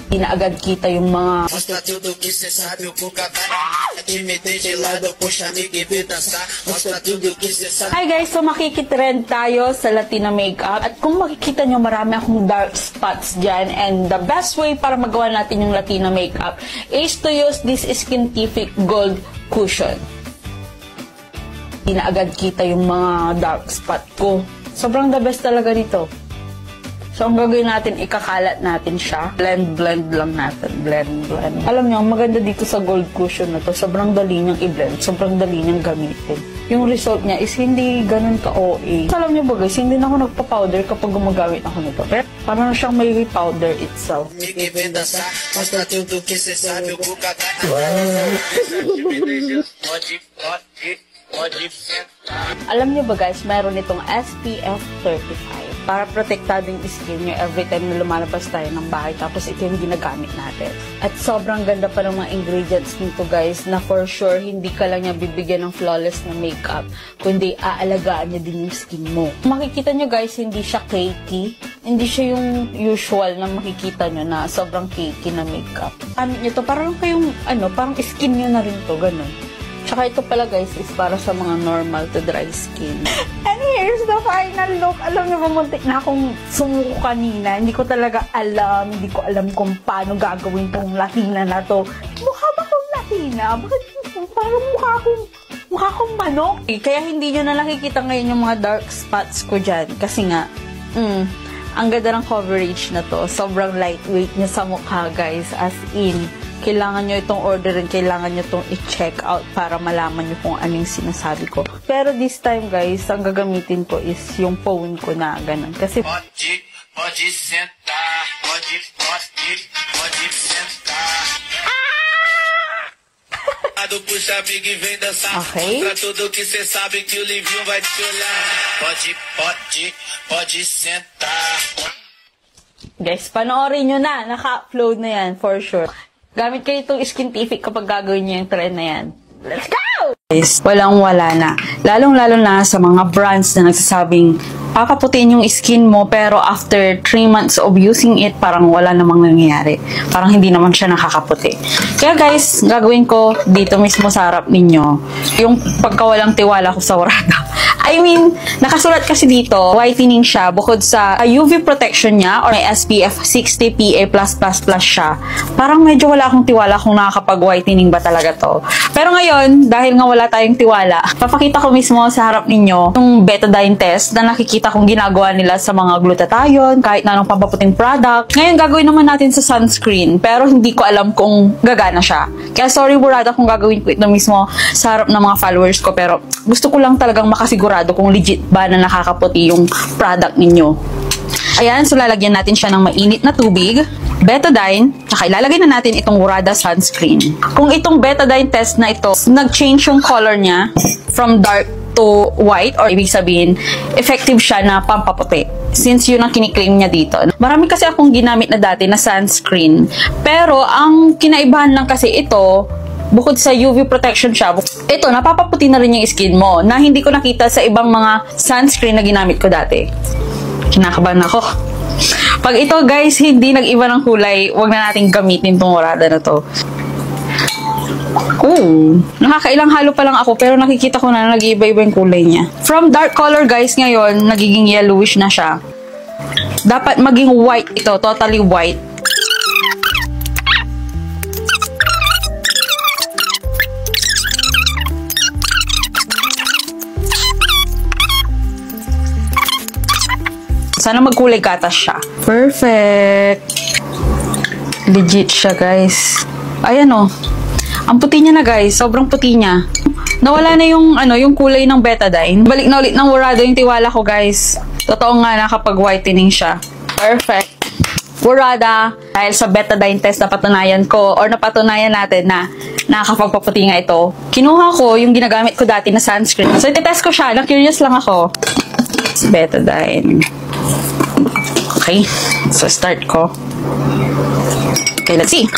Di na agad kita yung mga... Mostra tudo que cê sabe, o Cuca vai te meter de lado, puxa amiga e vem dançar. Mostra tudo que cê sabe. Hi guys, so makikitrend tayo sa Latina makeup. At kung makikita nyo, marami akong dark spots dyan. And the best way para magawa natin yung Latina makeup is to use this Skintific Gold Cushion. Di na agad kita yung mga dark spot ko. Sobrang the best talaga nito. So, ang gagawin natin, ikakalat natin siya. Blend lang natin. Blend. Alam niyo, ang maganda dito sa gold cushion na to, sobrang dali niyang i-blend, sobrang dali niyang gamitin. Yung result niya is hindi ganun ka-OA. Alam niyo ba guys, hindi na ako nagpa-powder kapag gumagamit ako nito. Pero parang siyang may powder itself. Mostra tudo que cê sabe, o Cuca Alam niyo ba guys, meron itong SPF 35 para protektado yung skin niyo every time na lumalabas tayo ng bahay, tapos ito yung ginagamit natin. At sobrang ganda pa ng mga ingredients nito guys, na for sure hindi ka lang niya bibigyan ng flawless na makeup, kundi aalagaan niya din yung skin mo. Makikita niyo guys, hindi siya cakey, hindi siya yung usual na makikita niyo na sobrang cakey na makeup. Ano niyo to, parang kayong parang skin niyo na rin to, ganun. Tsaka ito pala guys is para sa mga normal to dry skin. And here's the final look. Alam niyo ba, muntik na akong sumuko kanina. Hindi ko talaga alam. Hindi ko alam kung paano gagawin tong Latina na to. Mukha ba tong Latina? Bakit parang mukha akong manok? Kaya hindi nyo na nakikita ngayon yung mga dark spots ko dyan. Kasi nga, ang ganda ng coverage na to. Sobrang lightweight niya sa mukha guys. As in, kailangan nyo itong orderin, kailangan nyo itong i-check out para malaman nyo kung anong sinasabi ko. Pero this time guys, ang gagamitin ko is yung phone ko na ganun. Kasi pode sentar, pode sentar. Puxa amiga e vem dançar. Okay. Mostra tudo que cê sabe, que o Livinho vai te olhar. Pode sentar. Guys, panoorin nyo na. Naka-upload na yan, for sure. Gamit kayo itong Skintific kapag gagawin nyo yung trend na yan. Let's go! Guys, walang-wala na. Lalong-lalo na sa mga brands na nagsasabing papaputiin yung skin mo, pero after 3 months of using it, parang wala namang nangyayari. Parang hindi naman siya nakakaputi. Kaya guys, gagawin ko dito mismo sa harap ninyo yung pagkawalang tiwala ko sa Warada. I mean, nakasulat kasi dito, whitening siya bukod sa UV protection niya or may SPF 60 PA+++ siya. Parang medyo wala akong tiwala kung nakakapag-whitening ba talaga to. Pero ngayon, dahil nga wala tayong tiwala, papakita ko mismo sa harap ninyo yung betadine test na nakikita kong ginagawa nila sa mga glutathione, kahit na anong pampaputing product. Ngayon, gagawin naman natin sa sunscreen, pero hindi ko alam kung gagana siya. Kaya sorry Warada kung gagawin ko ito mismo sa harap ng mga followers ko, pero gusto ko lang talagang makasigurado kung legit ba na nakakaputi yung product ninyo. Ayan, so lalagyan natin siya ng mainit na tubig, betadine, tsaka ilalagay na natin itong Warada sunscreen. Kung itong betadine test na ito, nag-change yung color niya from dark to white, or ibig sabihin, effective siya na pampaputi. Since yun ang kiniklaim niya dito. Marami kasi akong ginamit na dati na sunscreen, pero ang kinaibahan lang kasi ito, bukod sa UV protection siya, ito, napapaputi na rin yung skin mo na hindi ko nakita sa ibang mga sunscreen na ginamit ko dati. Kinakabahan ako. Pag ito guys, hindi nag-iba ng kulay, wag na natin gamitin itong Warada na to. Nakakailang halo pa lang ako, pero nakikita ko na nag-iiba-iba yung kulay niya. From dark color guys, ngayon, nagiging yellowish na siya. Dapat maging white ito, totally white. Sana magkulay gatas siya. Perfect! Legit siya, guys. Ayan o. Ang puti niya na, guys. Sobrang puti niya. Nawala na yung, yung kulay ng betadine. Balik na ulit ng Warada yung tiwala ko, guys. Totoo nga, nakapag-whitening siya. Perfect. Warada, dahil sa betadine test na patunayan ko, or napatunayan natin na nakakapagpaputi nga ito, kinuha ko yung ginagamit ko dati na sunscreen. So, ititest ko siya. Na-curious lang ako. Betadine. Okay. So, start ko. Okay, let's see.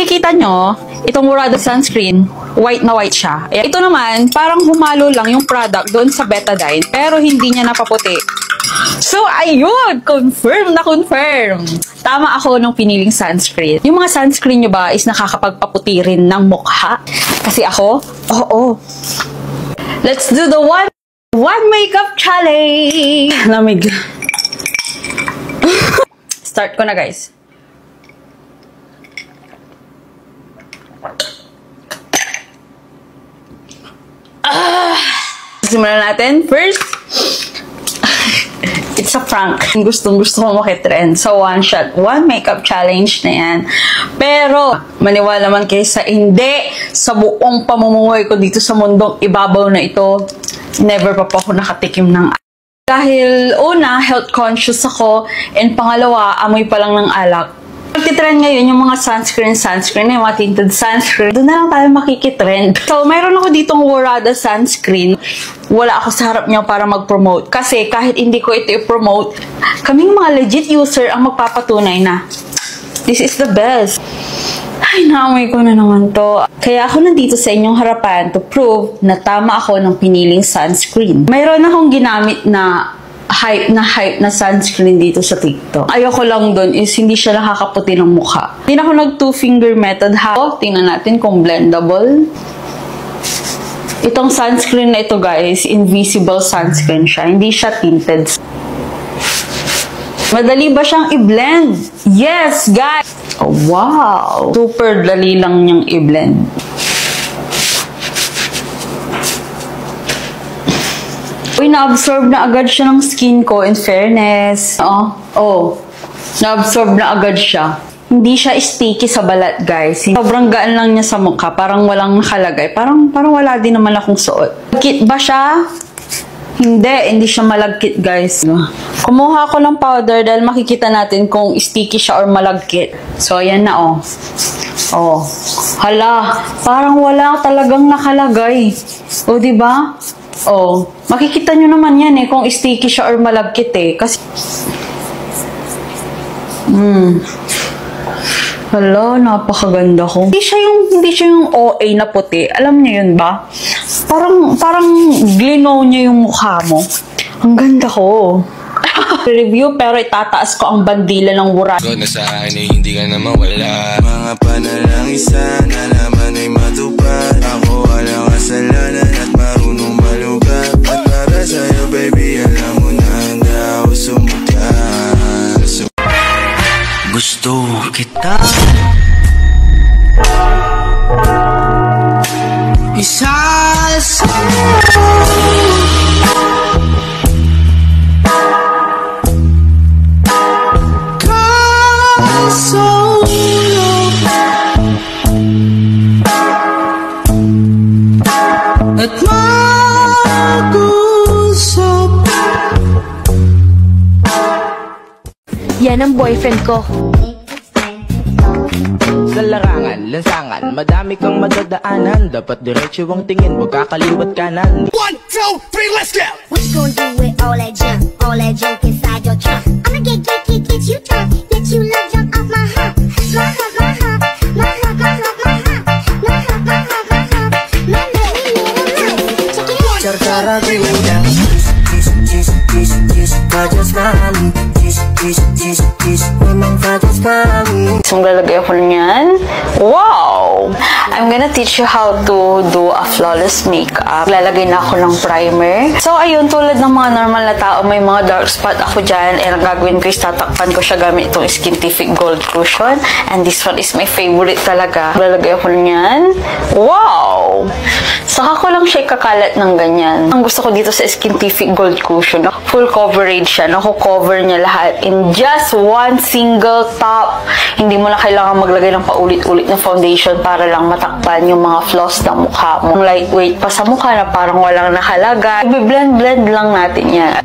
makikita nyo, itong Murado sunscreen, white na white siya. Ito naman, parang humalo lang yung product doon sa betadine, pero hindi niya napaputi. So, ayun! Confirm na confirm! Tama ako nung piniling sunscreen. Yung mga sunscreen nyo ba is nakakapagpaputi rin ng mukha? Kasi ako, oo. Let's do the one makeup challenge! Lamig. Start ko na, guys. Simulan natin. First, it's a prank. Gusto ko makitrend. So, one shot, one makeup challenge na yan. Pero, maniwala man kayo sa hindi, sa buong pamumuhay ko dito sa mundong ibabaw na ito, never pa ako nakatikim ng dahil una, health conscious ako, and pangalawa, amoy pa lang ng alak. Magtitrend ngayon yung mga sunscreen, yung mga tinted sunscreen. Doon na lang tayo makikitrend. So, mayroon ako ditong Warada sunscreen. Wala ako sa harap niya para mag-promote. Kasi kahit hindi ko ito i-promote, kaming mga legit user ang magpapatunay na this is the best. Ay, naamoy ko na naman to. Kaya ako nandito sa inyong harapan to prove na tama ako ng piniling sunscreen. Mayroon akong ginamit na hype na sunscreen dito sa TikTok. Ayoko lang dun is hindi siya nakakaputi ng mukha. Hindi na ako nag two-finger method. Tingnan natin kung blendable. Itong sunscreen na ito, guys, invisible sunscreen siya. Hindi siya tinted. Madali ba siyang i-blend? Yes, guys! Oh, wow! Super dali lang niyang i-blend. Uy, na-absorb na agad siya ng skin ko, in fairness. Na-absorb na agad siya. Hindi siya sticky sa balat, guys. Sobrang gaan lang niya sa mukha. Parang walang nakalagay. Parang wala din naman akong suot. Malagkit ba siya? Hindi siya malagkit, guys. Kumuha ko ng powder dahil makikita natin kung sticky siya or malagkit. So, ayan na, oh. Oh. Hala, parang wala talagang nakalagay. O, diba? Oh, makikita nyo naman yan eh, kung sticky siya or malagkit eh. Kasi, hala, napakaganda ko. Hindi siya yung OA na puti. Alam niyo yun ba? Parang glinaw niya yung mukha mo. Ang ganda ko. Review, pero itataas ko ang bandila ng Warada. Na sa akin ay hindi ka na mawala. Mga panalangin sana naman ay matupad. Ako walang kasalanan at marunong malugat. At para sa'yo baby, alam mo na handa ako sumukat. Gusto kita Yan ang boyfriend ko. Sa larangan, lansangan, madami kang madadaanan. Dapat diretso ang tingin, huwag kakaliwat kanan. 1, 2, 3, let's go! What you gonna do with all that junk inside your trunk? I'ma get you drunk, get you love junk off my hump, my hump, my hump, my hump, my hump, my hump, my hump, my hump, my hump, man, make me little nice. Check it out. Charcara vida, So, lalagay ako niyan. Wow! I'm gonna teach you how to do a flawless makeup. Lalagay na ako ng primer. So, ayun, tulad ng mga normal na tao, may mga dark spot ako dyan. And ang gagawin ko is tatakpan ko siya gamit itong Skintific Gold Cushion. And this one is my favorite talaga. Lalagay ako niyan. Wow! Saka ko lang siya ikakalat ng ganyan. Ang gusto ko dito sa Skintific Gold Cushion, full coverage siya. Naku-cover niya lahat in just one single top. Hindi mo na kailangan maglagay ng paulit-ulit na foundation para para lang matakpan yung mga flaws ng mukha mo. Lightweight pa sa mukha na parang walang nakalagay. I-blend lang natin yan.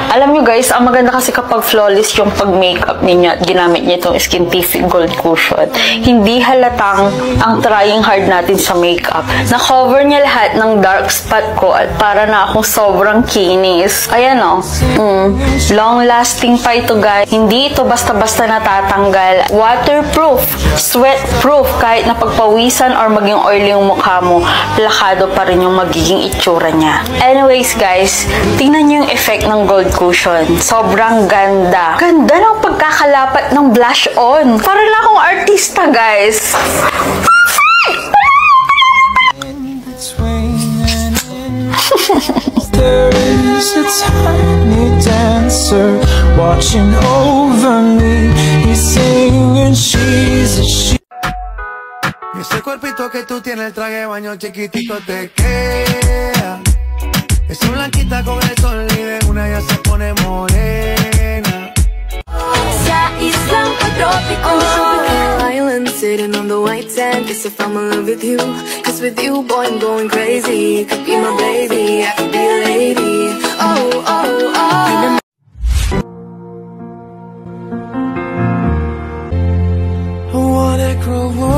Alam nyo guys, ang maganda kasi kapag flawless yung pag-makeup ninyo at ginamit niyo itong Skintific Gold Cushion, hindi halatang ang trying hard natin sa makeup. Na-cover niya lahat ng dark spot ko at para na akong sobrang kinis. Ayan o. Long-lasting pa ito guys. Hindi ito basta-basta natatanggal. Waterproof, sweat-proof, kahit napagpawisan or maging oily yung mukha mo, plakado pa rin yung magiging itsura niya. Anyways guys, tingnan niyo yung effect ng Gold Cushion. Sobrang ganda. Ganda ng pagkakalapat ng blush on. Para na akong artista guys. There is a tiny dancer watching over me. He's singing, she's a she. Ese cuerpito que tú tienes, el traje de baño chiquitito te queda. Esa blanquita con el sol y de una ya se pone morena. Sa islang pagtropiko, island sitting on the white sand. Guess if I'm in love with you, cause with you boy I'm going crazy. Could be my baby, I could be a lady. Oh, oh, oh. I wanna grow up